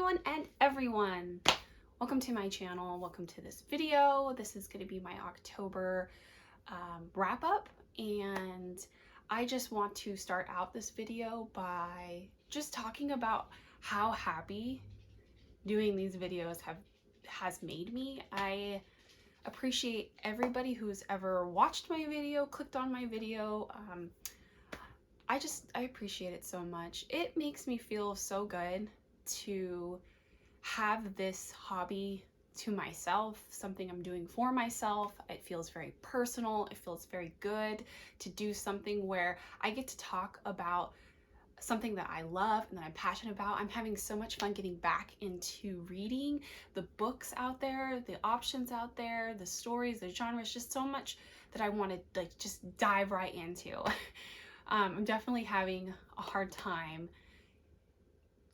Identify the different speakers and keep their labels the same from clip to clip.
Speaker 1: everyone and everyone. Welcome to my channel. Welcome to this video. This is going to be my October wrap up, and I just want to start out this video by just talking about how happy doing these videos has made me. I appreciate everybody who's ever watched my video, clicked on my video. I appreciate it so much. It makes me feel so good to have this hobby to myself, something I'm doing for myself. It feels very personal. It feels very good to do something where I get to talk about something that I love and that I'm passionate about. I'm having so much fun getting back into reading the books out there, the options out there, the stories, the genres, just so much that I want to just dive right into. I'm definitely having a hard time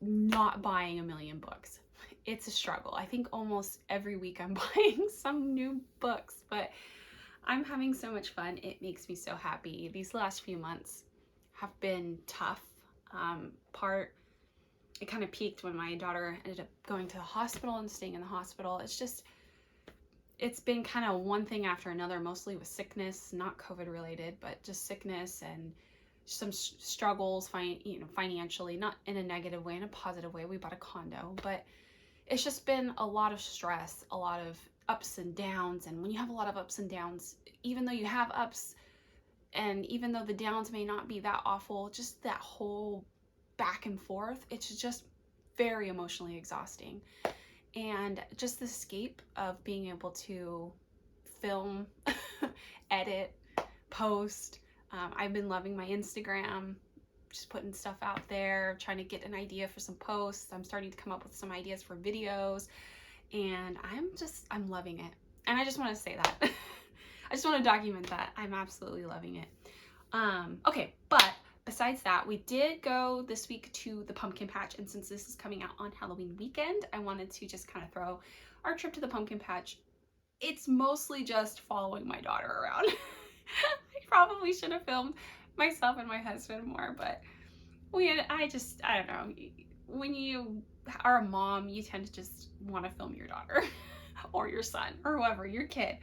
Speaker 1: not buying a million books. It's a struggle. I think almost every week I'm buying some new books, but I'm having so much fun. It makes me so happy. These last few months have been tough. It kind of peaked when my daughter ended up going to the hospital and staying in the hospital. It's been kind of one thing after another, mostly with sickness, not COVID related, but just sickness and some struggles financially, not in a negative way, in a positive way. We bought a condo, but it's just been a lot of stress, a lot of ups and downs. And when you have a lot of ups and downs, even though you have ups and even though the downs may not be that awful, just that whole back and forth, it's just very emotionally exhausting. And just the escape of being able to film, edit, post. I've been loving my Instagram, just putting stuff out there, trying to get an idea for some posts. I'm starting to come up with some ideas for videos, and I'm loving it. And I just want to say that. I just want to document that. I'm absolutely loving it. Okay, but besides that, we did go this week to the pumpkin patch, and since this is coming out on Halloween weekend, I wanted to just kind of throw our trip to the pumpkin patch. It's mostly just following my daughter around. I probably should have filmed myself and my husband more, but I don't know. When you are a mom, you tend to just want to film your daughter or your son or whoever, your kid.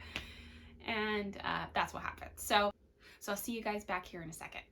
Speaker 1: And that's what happened. So I'll see you guys back here in a second.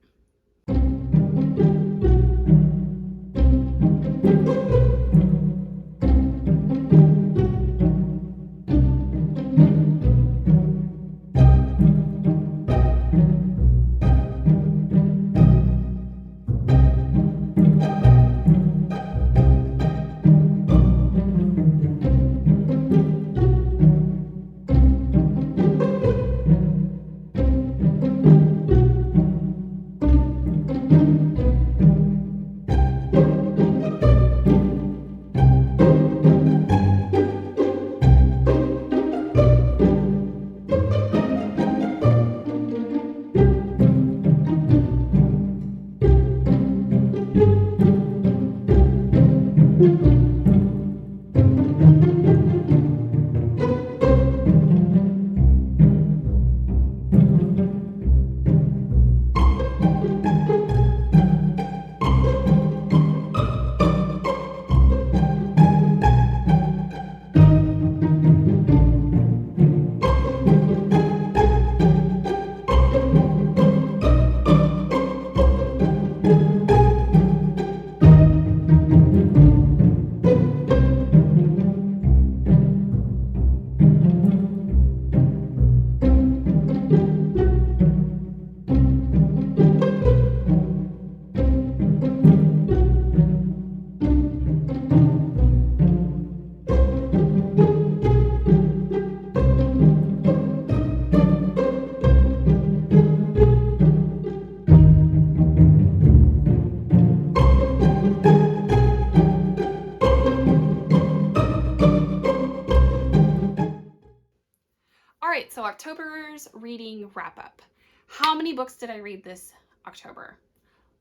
Speaker 1: Alright, so October's reading wrap up. How many books did I read this October?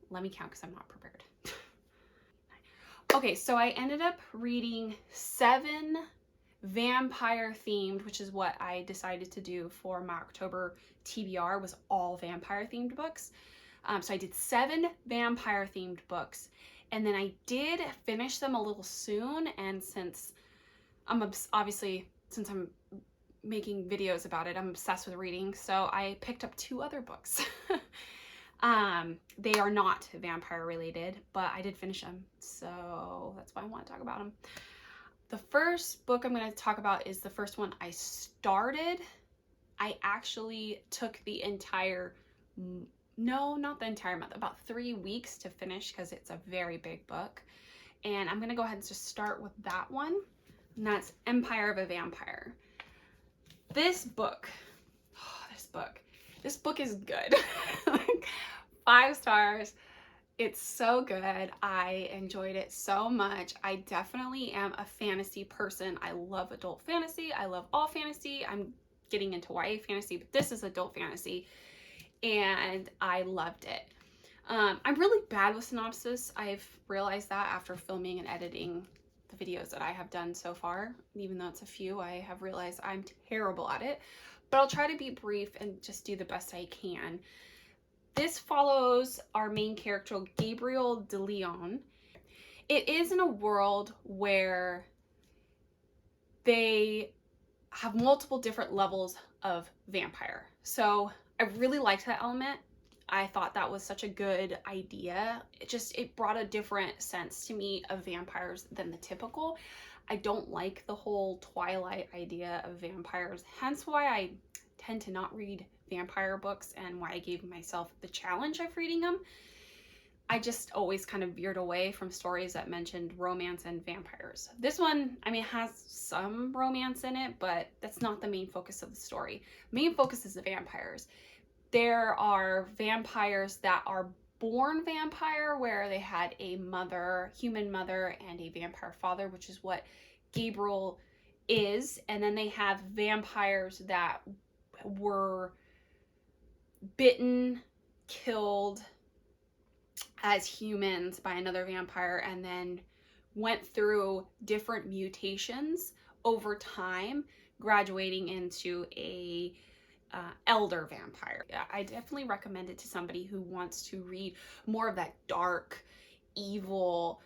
Speaker 1: Let me count because I'm not prepared. Okay, so I ended up reading 7 vampire themed, which is what I decided to do for my October TBR, was all vampire themed books. So I did 7 vampire themed books, And then I did finish them a little soon, and since obviously, since I'm making videos about it, I'm obsessed with reading, so I picked up 2 other books. They are not vampire related, but I did finish them, so that's why I want to talk about them. The first book I'm going to talk about is the first one I started. I actually took the entire, no, not the entire month, about 3 weeks to finish because it's a very big book. And I'm going to go ahead and just start with that one, and that's Empire of a Vampire. This book is good. 5 stars. It's so good. I enjoyed it so much. I definitely am a fantasy person. I love adult fantasy. I love all fantasy. I'm getting into YA fantasy, but this is adult fantasy, and I loved it. I'm really bad with synopsis. I've realized that after filming and editing the videos that I have done so far. Even though it's a few, I have realized I'm terrible at it, but I'll try to be brief and just do the best I can. This follows our main character, Gabriel de Leon. It is in a world where they have multiple different levels of vampire. So I really liked that element. I thought that was such a good idea. It brought a different sense to me of vampires than the typical. I don't like the whole Twilight idea of vampires, hence why I tend to not read vampire books and why I gave myself the challenge of reading them. I just always kind of veered away from stories that mentioned romance and vampires. This one, I mean, it has some romance in it, but that's not the main focus of the story. Main focus is the vampires. There are vampires that are born vampire, where they had a mother, human mother, and a vampire father, which is what Gabriel is. And then they have vampires that were bitten, killed as humans by another vampire, and then went through different mutations over time, graduating into a elder vampire. Yeah, I definitely recommend it to somebody who wants to read more of that dark, evil,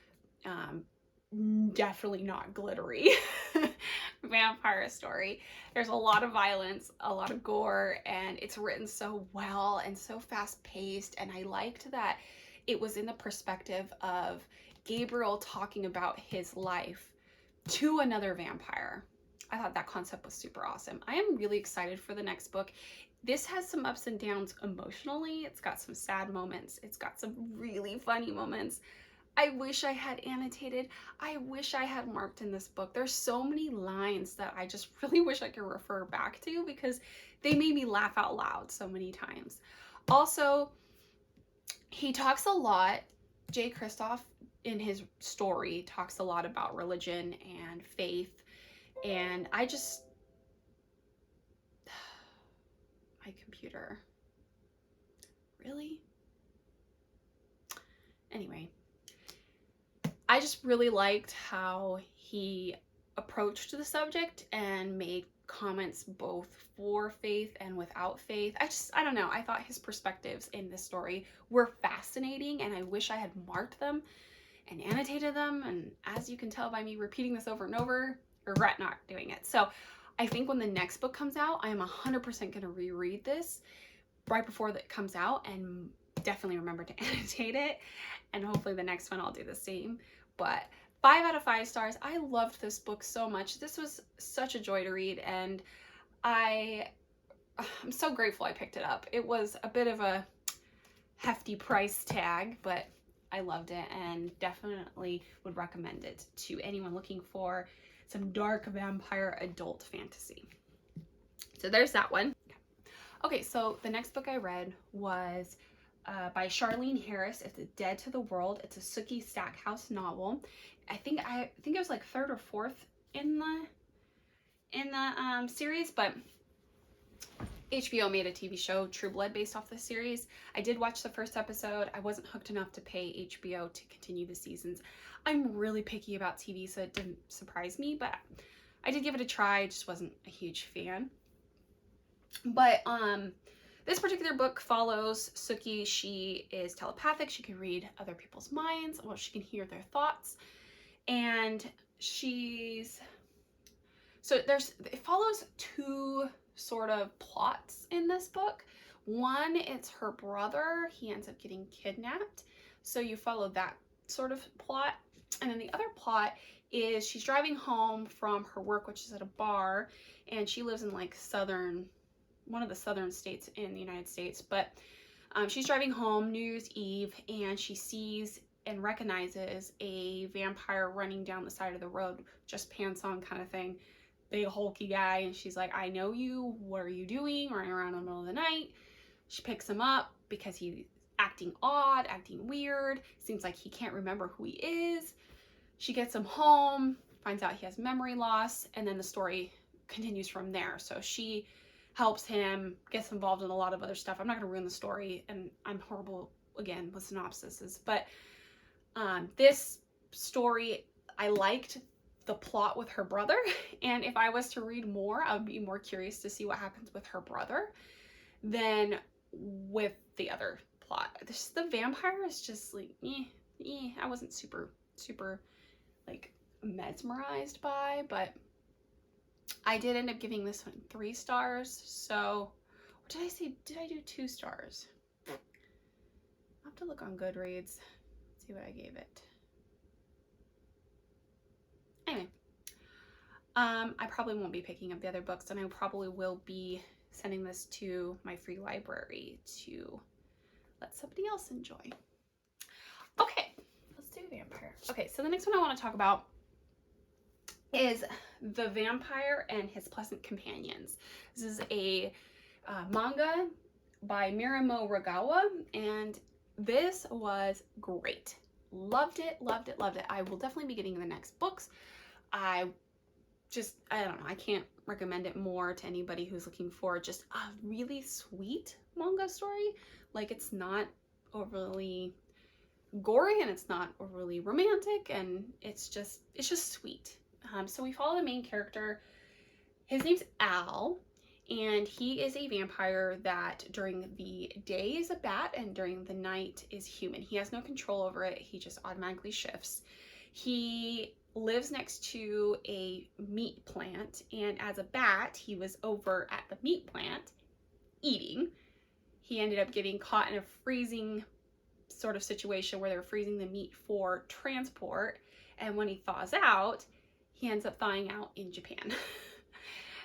Speaker 1: definitely not glittery vampire story. There's a lot of violence, a lot of gore, and it's written so well and so fast-paced, and I liked that it was in the perspective of Gabriel talking about his life to another vampire. I thought that concept was super awesome. I am really excited for the next book. This has some ups and downs emotionally. It's got some sad moments. It's got some really funny moments. I wish I had annotated. I wish I had marked in this book. There's so many lines that I just really wish I could refer back to because they made me laugh out loud so many times. Also, he talks a lot, Jay Kristoff in his story talks a lot about religion and faith, and I just, my computer, really? Anyway, I just really liked how he approached the subject and made comments both for faith and without faith. I don't know, I thought his perspectives in this story were fascinating, and I wish I had marked them and annotated them, and as you can tell by me repeating this over and over, regret not doing it. So I think when the next book comes out, I am 100% going to reread this right before that comes out and definitely remember to annotate it, and hopefully the next one I'll do the same. But 5 out of 5 stars. I loved this book so much. This was such a joy to read, and I'm so grateful I picked it up. It was a bit of a hefty price tag, but I loved it and definitely would recommend it to anyone looking for some dark vampire adult fantasy. So there's that one. Okay, so the next book I read was by Charlene Harris. It's A Dead to the World. It's a Sookie Stackhouse novel. I think it was like 3rd or 4th in the series, but HBO made a TV show, True Blood, based off this series. I did watch the first episode. I wasn't hooked enough to pay HBO to continue the seasons. I'm really picky about TV, so it didn't surprise me, but I did give it a try. I just wasn't a huge fan. But This particular book follows Suki. She is telepathic. She can read other people's minds. Well, she can hear their thoughts. And it follows two sort of plots in this book. One, it's her brother. He ends up getting kidnapped. So you follow that sort of plot. And then the other plot is she's driving home from her work, which is at a bar, and she lives in like one of the southern states in the United States. But she's driving home New Year's Eve, and she sees and recognizes a vampire running down the side of the road, just pants on kind of thing. Big hulky guy, and she's like, I know you, what are you doing running around in the middle of the night? She picks him up because he's acting odd, acting weird, seems like he can't remember who he is. She gets him home, finds out he has memory loss, and then the story continues from there. So she helps him, gets involved in a lot of other stuff. I'm not going to ruin the story, and I'm horrible again with synopsises, but this story, I liked the plot with her brother, and if I was to read more, I would be more curious to see what happens with her brother than with the other plot. The vampire is just like, I wasn't super like mesmerized by, but I did end up giving this one 3 stars. So, what did I say? Did I do 2 stars? I'll have to look on Goodreads, see what I gave it. Anyway, I probably won't be picking up the other books, and I probably will be sending this to my free library to let somebody else enjoy. Okay, let's do vampire. Okay, so the next one I want to talk about is The Vampire and His Pleasant Companions. This is a manga by Miramo Ragawa, and this was great. Loved it. I will definitely be getting the next books. I don't know, I can't recommend it more to anybody who's looking for just a really sweet manga story. Like, it's not overly gory, and it's not overly romantic, and it's just sweet. So we follow the main character. His name's Al, and he is a vampire that during the day is a bat and during the night is human. He has no control over it. He just automatically shifts. He lives next to a meat plant, and as a bat, he was over at the meat plant eating. He ended up getting caught in a freezing sort of situation where they were freezing the meat for transport, and when he thaws out, he ends up thawing out in Japan.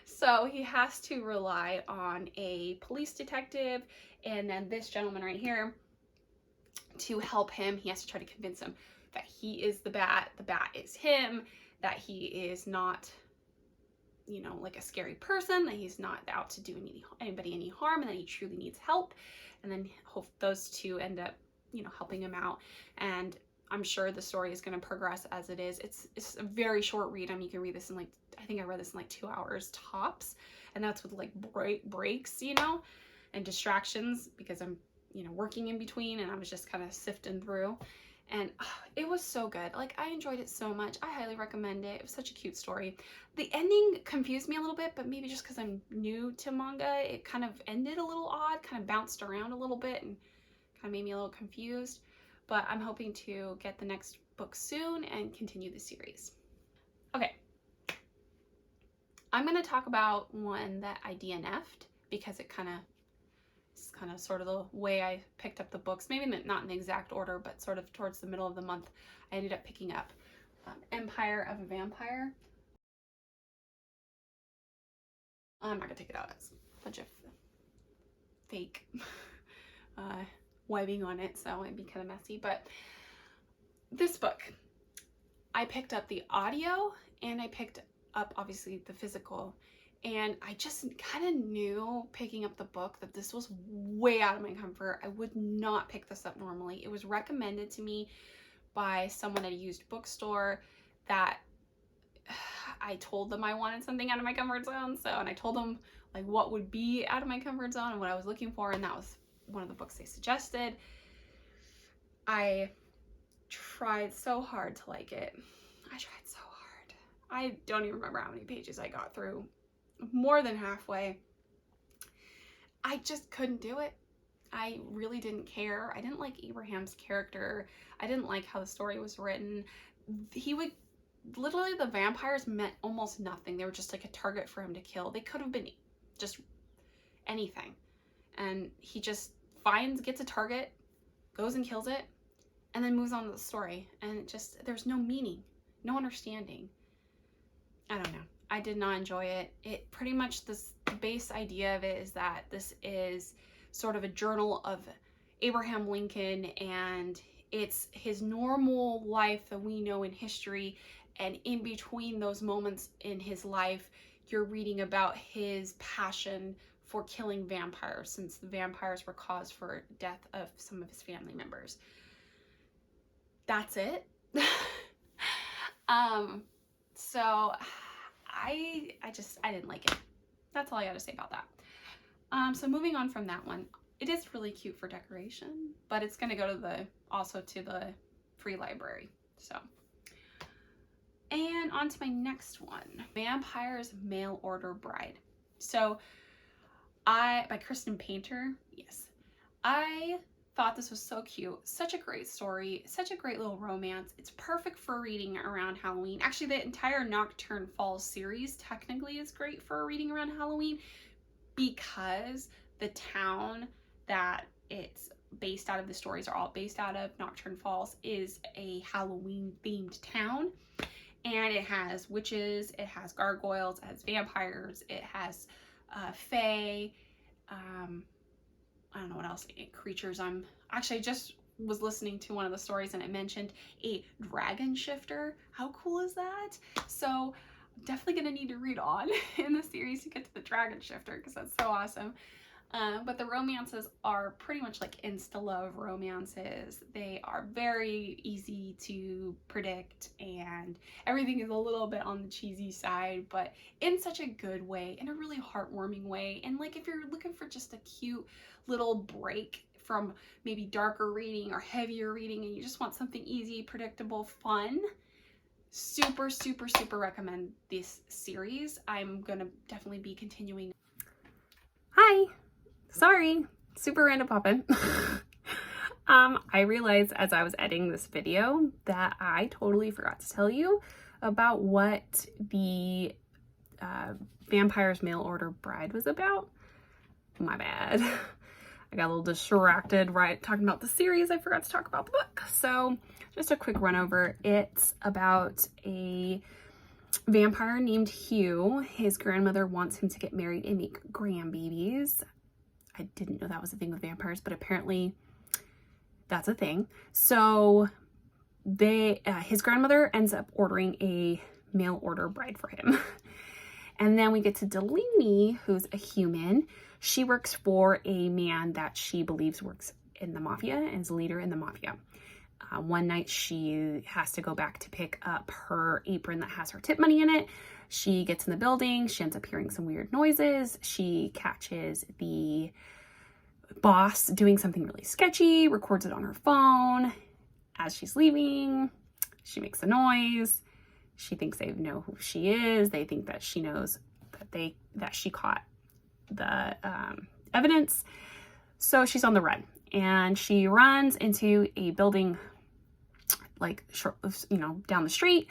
Speaker 1: So he has to rely on a police detective and then this gentleman right here to help him. He has to try to convince him that he is the bat is him, that he is not, you know, like a scary person, that he's not out to do anybody any harm, and that he truly needs help. And then those two end up, you know, helping him out. And I'm sure the story is going to progress as it is. It's a very short read. I mean, you can read this in like, I think I read this in like 2 hours tops, and that's with like breaks, you know, and distractions, because I'm, you know, working in between, and I was just kind of sifting through, and it was so good. Like, I enjoyed it so much. I highly recommend it. It was such a cute story. The ending confused me a little bit, but maybe just because I'm new to manga, it kind of ended a little odd, kind of bounced around a little bit, and kind of made me a little confused. But I'm hoping to get the next book soon and continue the series. Okay, I'm going to talk about one that I DNF'd because it's kind of sort of the way I picked up the books. Maybe not in the exact order, but sort of towards the middle of the month, I ended up picking up Empire of a Vampire. I'm not going to take it out. It's a bunch of fake webbing on it, so it'd be kind of messy. But this book, I picked up the audio and I picked up obviously the physical, and I just kind of knew picking up the book that this was way out of my comfort. I would not pick this up normally. It was recommended to me by someone at a used bookstore that I told them I wanted something out of my comfort zone. And I told them like what would be out of my comfort zone and what I was looking for, and that was one of the books they suggested. I tried so hard to like it. I tried so hard. I don't even remember how many pages I got through. More than halfway. I just couldn't do it. I really didn't care. I didn't like Abraham's character. I didn't like how the story was written. He would literally, the vampires meant almost nothing. They were just like a target for him to kill. They could have been just anything. And he just gets a target, goes and kills it, and then moves on to the story. And it just, there's no meaning, no understanding. I don't know. I did not enjoy it. It pretty much, the base idea of it is that this is sort of a journal of Abraham Lincoln, and it's his normal life that we know in history, and in between those moments in his life, you're reading about his passion for killing vampires, since the vampires were cause for death of some of his family members. That's it. So I didn't like it. That's all I gotta say about that. So moving on from that one, it is really cute for decoration, but it's gonna go to also to the free library. So, and on to my next one, Vampire's Mail Order Bride. So by Kristen Painter. Yes, I thought this was so cute. Such a great story, such a great little romance. It's perfect for reading around Halloween. Actually, the entire Nocturne Falls series technically is great for reading around Halloween, because the town that it's based out of, the stories are all based out of, Nocturne Falls, is a Halloween themed town. And it has witches, it has gargoyles, it has vampires, it has fae, I don't know what else, creatures. I just was listening to one of the stories and it mentioned a dragon shifter. How cool is that? So I'm definitely gonna need to read on in the series to get to the dragon shifter, because that's so awesome. But the romances are pretty much like insta-love romances. They are very easy to predict, and everything is a little bit on the cheesy side, but in such a good way, in a really heartwarming way. And like, if you're looking for just a cute little break from maybe darker reading or heavier reading, and you just want something easy, predictable, fun, super, super, super recommend this series. I'm gonna definitely be continuing. Hi. Sorry, super random pop-in. I realized as I was editing this video that I totally forgot to tell you about what the Vampire's Mail Order Bride was about. My bad. I got a little distracted talking about the series. I forgot to talk about the book. So just a quick run over. It's about a vampire named Hugh. His grandmother wants him to get married and make grandbabies. I didn't know that was a thing with vampires, but apparently that's a thing. So his grandmother ends up ordering a mail order bride for him. And then we get to Delaney, who's a human. She works for a man that she believes works in the mafia and is a leader in the mafia. One night she has to go back to pick up her apron that has her tip money in it. She gets in the building. She ends up hearing some weird noises. She catches the boss doing something really sketchy, records it on her phone. As she's leaving, she makes a noise. She thinks they know who she is. They think that she knows that she caught the evidence. So she's on the run, and she runs into a building like down the street.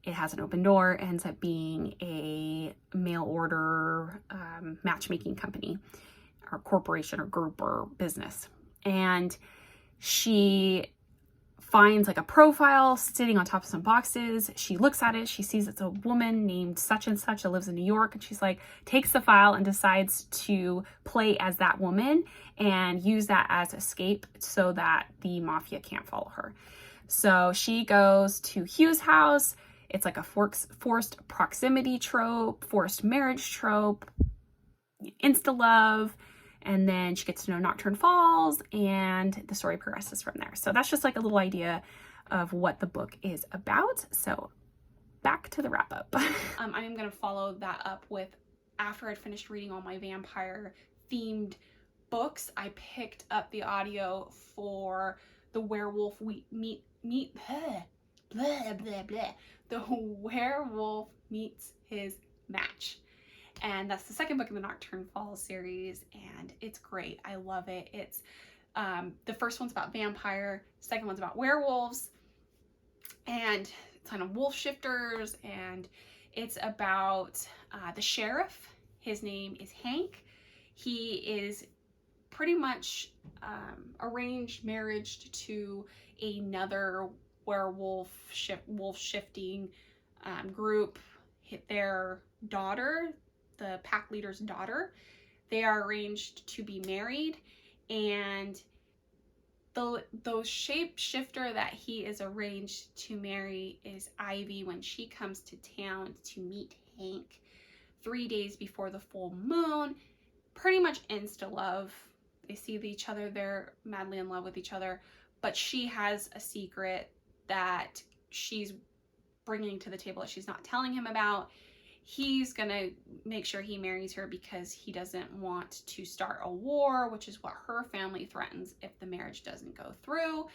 Speaker 1: It has an open door. It ends up being a mail order matchmaking company or corporation or group or business. And she finds like a profile sitting on top of some boxes. She looks at it. She sees it's a woman named such and such that lives in New York. And she's like, takes the file and decides to play as that woman and use that as escape so that the mafia can't follow her. So she goes to Hugh's house. It's like a forced proximity trope, forced marriage trope, insta-love, and then she gets to know Nocturne Falls, and the story progresses from there. So that's just like a little idea of what the book is about. So back to the wrap-up. I'm going to follow that up with, after I'd finished reading all my vampire-themed books, I picked up the audio for the Werewolf The Werewolf Meets His Match. And that's the second book in the Nocturne Falls series, and it's great. I love it. It's the first one's about vampire, second one's about werewolves, and it's kind of wolf shifters, and it's about the sheriff. His name is Hank. He is pretty much arranged marriage to another werewolf wolf shifting group. Their daughter, the pack leader's daughter, they are arranged to be married, and the shapeshifter that he is arranged to marry is Ivy when she comes to town to meet Hank 3 days before the full moon. Pretty much insta love. They see each other, they're madly in love with each other, but she has a secret that she's bringing to the table that she's not telling him about. He's gonna make sure he marries her because he doesn't want to start a war, which is what her family threatens if the marriage doesn't go through,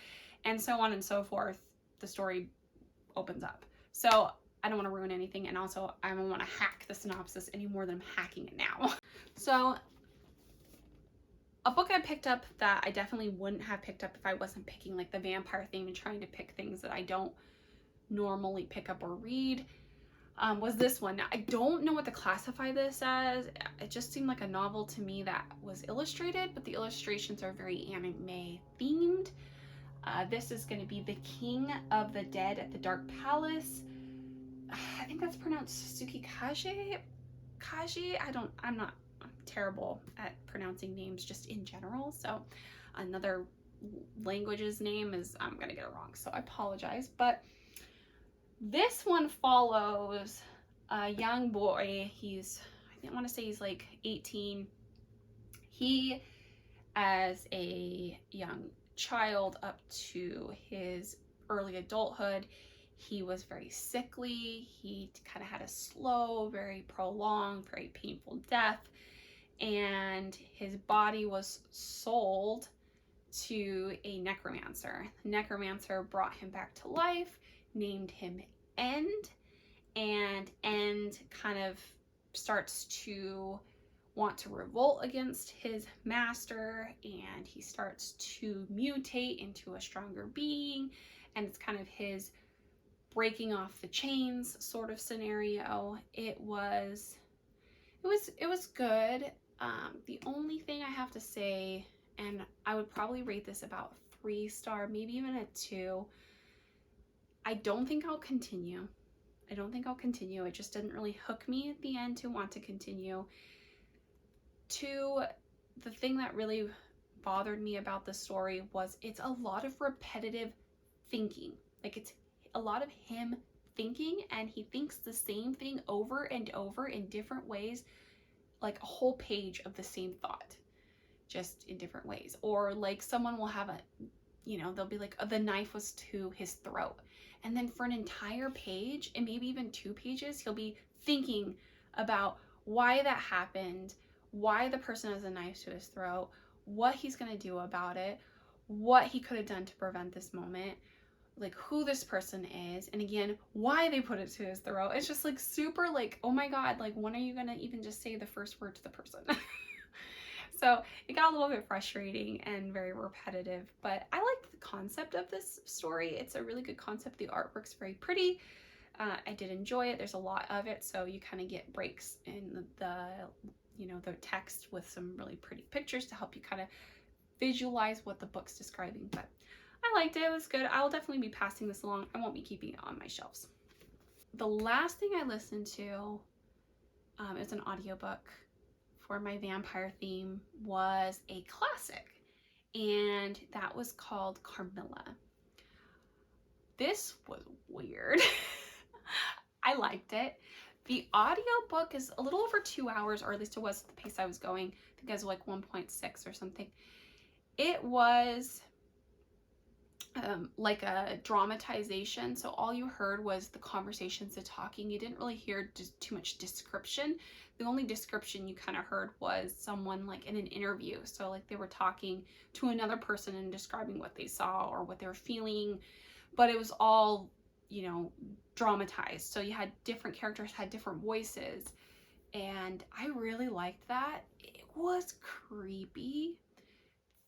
Speaker 1: and so on and so forth. The story opens up. So I don't want to ruin anything, and also I don't want to hack the synopsis any more than I'm hacking it now. So a book I picked up that I definitely wouldn't have picked up if I wasn't picking like the vampire theme and trying to pick things that I don't normally pick up or read was this one. Now, I don't know what to classify this as. It just seemed like a novel to me that was illustrated, but the illustrations are very anime themed. This is going to be The King of the Dead at the Dark Palace. I think that's pronounced Tsukikaze. I'm terrible at pronouncing names just in general. So another language's name is, I'm going to get it wrong. So I apologize. But this one follows a young boy. I want to say he's like 18. He, as a young child up to his early adulthood, he was very sickly. He kind of had a slow, very prolonged, very painful death. And his body was sold to a necromancer. The necromancer brought him back to life, named him End, and End kind of starts to want to revolt against his master, and he starts to mutate into a stronger being, and it's kind of his breaking off the chains sort of scenario. It was good. The only thing I have to say, and I would probably rate this about 3-star, maybe even a 2. I don't think I'll continue. It just didn't really hook me at the end to want to continue. 2, the thing that really bothered me about the story was it's a lot of repetitive thinking. Like, it's a lot of him thinking, and he thinks the same thing over and over in different ways, like a whole page of the same thought, just in different ways. Or like someone will have they'll be like, the knife was to his throat. And then for an entire page, and maybe even 2 pages, he'll be thinking about why that happened, why the person has a knife to his throat, what he's gonna do about it, what he could have done to prevent this moment, like who this person is, and again, why they put it to his throat. It's just like super like, oh my God, like when are you gonna even just say the first word to the person? So it got a little bit frustrating and very repetitive, but I like the concept of this story. It's a really good concept. The artwork's very pretty. I did enjoy it. There's a lot of it, so you kind of get breaks in the text with some really pretty pictures to help you kind of visualize what the book's describing. But I liked it. It was good. I'll definitely be passing this along. I won't be keeping it on my shelves. The last thing I listened to, is an audiobook for my vampire theme, was a classic, and that was called Carmilla. This was weird. I liked it. The audiobook is a little over 2 hours, or at least it was the pace I was going. I think it was like 1.6 or something. It was like a dramatization, so all you heard was the conversations, the talking. You didn't really hear just too much description. The only description you kind of heard was someone like in an interview, so like they were talking to another person and describing what they saw or what they were feeling, but it was all dramatized. So you had different characters, had different voices. and I really liked that. It was creepy,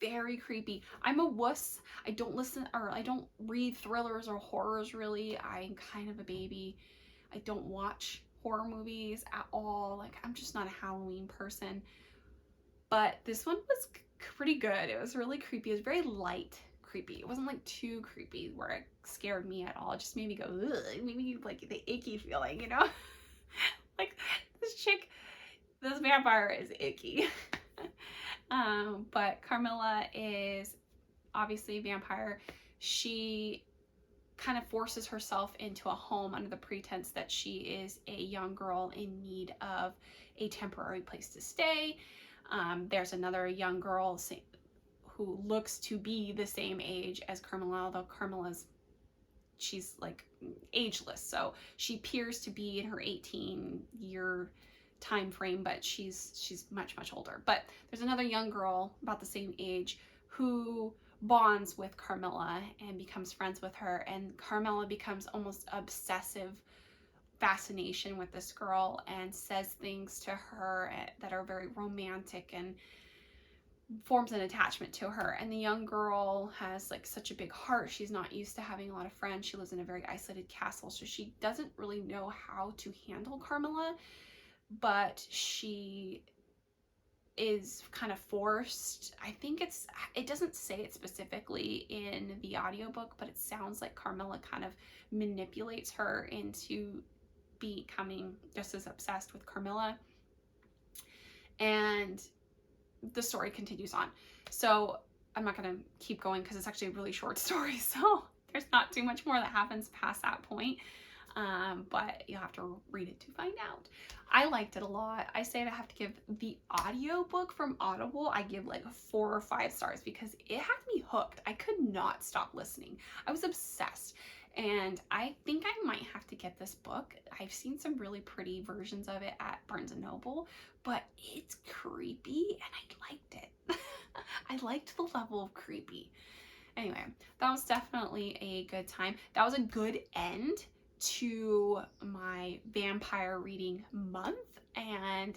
Speaker 1: very creepy. I'm a wuss. I don't listen, or I don't read thrillers or horrors really. I'm kind of a baby. I don't watch horror movies at all. Like, I'm just not a Halloween person. But this one was pretty good. It was really creepy. It was very light creepy. It wasn't like too creepy where it scared me at all. It just made me go, ugh. It made me like the icky feeling, you know? Like, this vampire is icky. But Carmilla is obviously a vampire. She kind of forces herself into a home under the pretense that she is a young girl in need of a temporary place to stay. There's another young girl who looks to be the same age as Carmilla, although she's like ageless, so she appears to be in her 18-year time frame, but she's much older. But there's another young girl about the same age who bonds with Carmilla and becomes friends with her, and Carmilla becomes almost obsessive fascination with this girl and says things to her that are very romantic and forms an attachment to her. And the young girl has like such a big heart. She's not used to having a lot of friends. She lives in a very isolated castle, so she doesn't really know how to handle Carmilla, but she is kind of forced. I think it doesn't say it specifically in the audiobook, but it sounds like Carmilla kind of manipulates her into becoming just as obsessed with Carmilla. And the story continues on. So I'm not going to keep going because it's actually a really short story, so there's not too much more that happens past that point. But you'll have to read it to find out. I liked it a lot. I say I have to give the audiobook from Audible, I give like 4 or 5 stars because it had me hooked. I could not stop listening. I was obsessed. And I think I might have to get this book. I've seen some really pretty versions of it at Barnes & Noble, but it's creepy and I liked it. I liked the level of creepy. Anyway, that was definitely a good time. That was a good end to my vampire reading month. And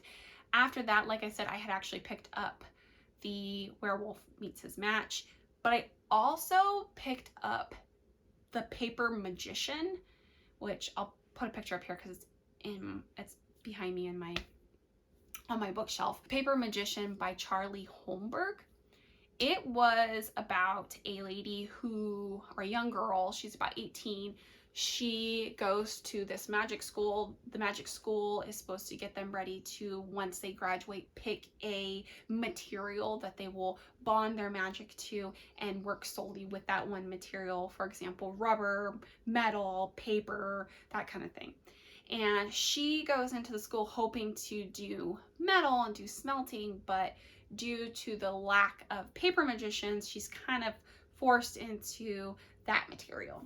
Speaker 1: after that, like I said, I had actually picked up the Werewolf Meets His Match, but I also picked up The Paper Magician, which I'll put a picture up here because it's behind me on my bookshelf. Paper Magician by Charlie Holmberg. It was about a lady or a young girl, she's about 18. She goes to this magic school. The magic school is supposed to get them ready to, once they graduate, pick a material that they will bond their magic to and work solely with that one material. For example, rubber, metal, paper, that kind of thing. And she goes into the school hoping to do metal and do smelting, but due to the lack of paper magicians, she's kind of forced into that material.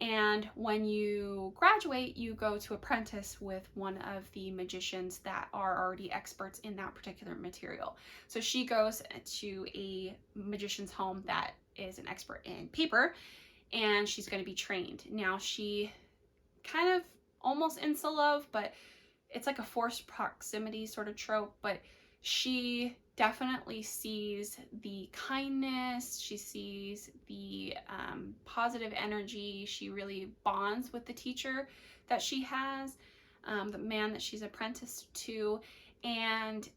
Speaker 1: And when you graduate, you go to apprentice with one of the magicians that are already experts in that particular material. So she goes to a magician's home that is an expert in paper, and she's going to be trained. Now, she kind of almost insta love, but it's like a forced proximity sort of trope, but she definitely sees the kindness, she sees the positive energy, she really bonds with the teacher that she has, the man that she's apprenticed to, and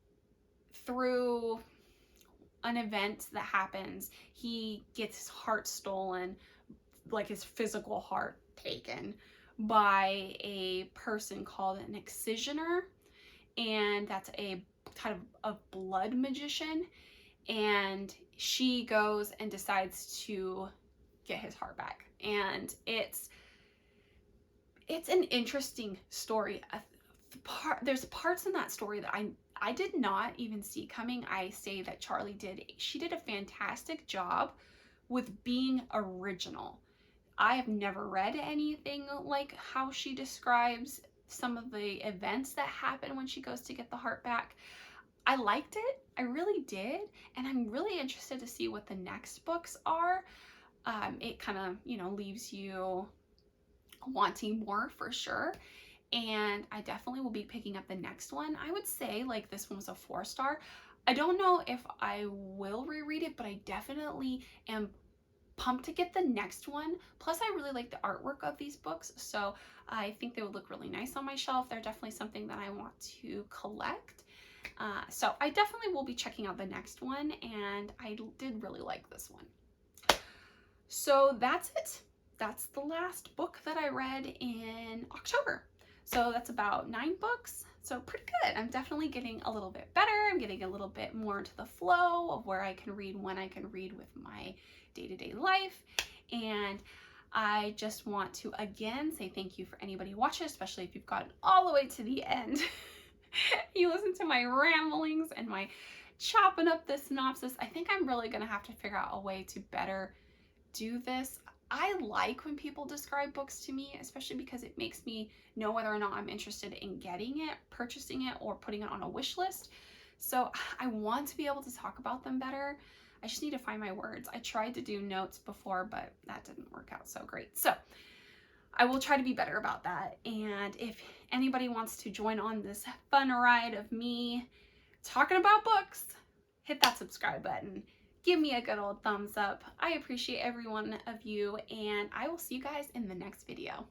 Speaker 1: through an event that happens, he gets his heart stolen, like his physical heart taken, by a person called an excisioner, and that's a type of blood magician, and she goes and decides to get his heart back. And it's an interesting story. There's parts in that story that I did not even see coming. I say that Charlie did. She did a fantastic job with being original. I have never read anything like how she describes some of the events that happen when she goes to get the heart back. I liked it. I really did. And I'm really interested to see what the next books are. It kind of, leaves you wanting more for sure. and I definitely will be picking up the next one. I would say like this one was a 4-star. I don't know if I will reread it, but I definitely am pumped to get the next one. Plus, I really like the artwork of these books, so I think they would look really nice on my shelf. They're definitely something that I want to collect. So I definitely will be checking out the next one, and I did really like this one. So that's it. That's the last book that I read in October. So that's about 9 books. So pretty good. I'm definitely getting a little bit better. I'm getting a little bit more into the flow of where I can read, when I can read with my day-to-day life. And I just want to again say thank you for anybody watching, especially if you've gotten all the way to the end. You listen to my ramblings and my chopping up the synopsis. I think I'm really going to have to figure out a way to better do this. I like when people describe books to me, especially because it makes me know whether or not I'm interested in getting it, purchasing it, or putting it on a wish list. So I want to be able to talk about them better. I just need to find my words. I tried to do notes before, but that didn't work out so great. So I will try to be better about that. And if anybody wants to join on this fun ride of me talking about books, hit that subscribe button. Give me a good old thumbs up. I appreciate every one of you, and I will see you guys in the next video.